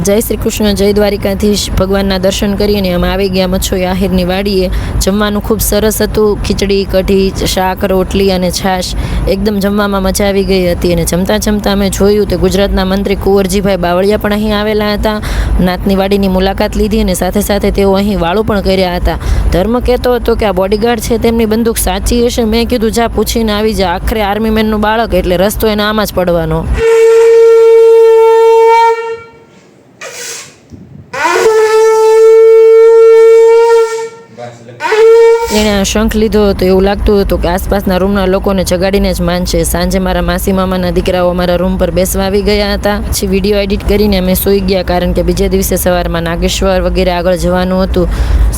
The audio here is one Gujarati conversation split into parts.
જય શ્રી કૃષ્ણ, જય દ્વારિકાધીશ. ભગવાનના દર્શન કરીને અમે આવી ગયા મચ્છોઈ આહિરની વાડીએ. જમવાનું ખૂબ સરસ હતું. ખીચડી, કઢી, શાક, રોટલી અને છાશ. એકદમ જમવામાં મજા આવી ગઈ હતી. અને જમતા જમતા અમે જોયું તો ગુજરાતના મંત્રી કુંવરજીભાઈ બાવળિયા પણ અહીં આવેલા હતા. નાતની વાડીની મુલાકાત લીધી અને સાથે સાથે તેઓ અહીં વાળું પણ કર્યા હતા. ધર્મ કહેતો હતો કે આ બોડીગાર્ડ છે તેમની બંદૂક સાચી હશે. મેં કીધું જા પૂછીને આવી જા. આખરે આર્મી મેનનું બાળક એટલે રસ્તો એને આમાં જ પડવાનો. એણે આ શંખ લીધો હતો. એવું લાગતું હતું કે આસપાસના રૂમના લોકોને જગાડીને જ માનશે. સાંજે મારા માસી મામાના દીકરાઓ અમારા રૂમ પર બેસવા આવી ગયા હતા. પછી વિડીયો એડિટ કરીને અમે સૂઈ ગયા, કારણ કે બીજે દિવસે સવારમાં નાગેશ્વર વગેરે આગળ જવાનું હતું.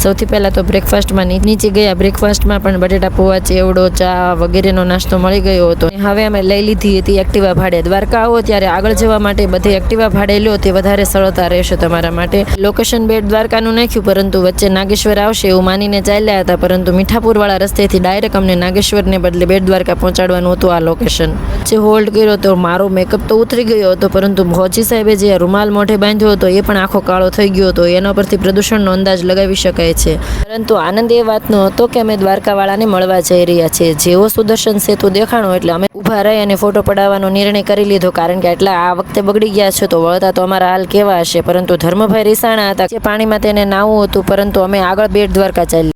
સૌથી પહેલાં તો બ્રેકફાસ્ટમાં નીચે ગયા. બ્રેકફાસ્ટમાં પણ બટેટા પૌવા, ચેવડો, ચા વગેરેનો નાસ્તો મળી ગયો હતો. હવે અમે લઈ લીધી હતી એક્ટિવા ભાડે. દ્વારકા આવો ત્યારે આગળ જવા માટે બધે એક્ટિવા ભાડે લો, તે વધારે સરળતા રહેશે તમારા માટે. લોકેશન બેટ દ્વારકાનું નાખ્યું, પરંતુ વચ્ચે નાગેશ્વર આવશે એવું માનીને ચાલ્યા હતા. પરંતુ મીઠાપુરવાળા રસ્તેથી ડાયરેક્ટ અમને નાગેશ્વરને બદલે બેટ દ્વારકા પહોંચાડવાનું હતું આ લોકેશન. જે હોલ્ડ કર્યો તો મારો મેકઅપ તો ઉતરી ગયો હતો, પરંતુ ભોજી સાહેબે જે રૂમાલ મોઢે બાંધ્યો હતો એ પણ આખો કાળો થઈ ગયો હતો. એના પરથી પ્રદૂષણનો અંદાજ લગાવી શકાય છે. પરંતુ આનંદ એ વાતનો હતો કે અમે દ્વારકાવાળાને મળવા જઈ રહ્યા છીએ. જેવો સુદર્શન સેતુ દેખાણો એટલે અમે ઊભા રહી અને ફોટો પડાવવાનો નિર્ણય કરી લીધો, કારણ કે એટલા આ વખતે બગડી ગયા છે તો વળતા તો અમારા હાલ કેવા હશે. પરંતુ ધર્મભાઈ રીસાણા હતા. જે પાણીમાં તેને નાવું હતું, પરંતુ અમે આગળ બેટ દ્વારકા ચાલ્યા.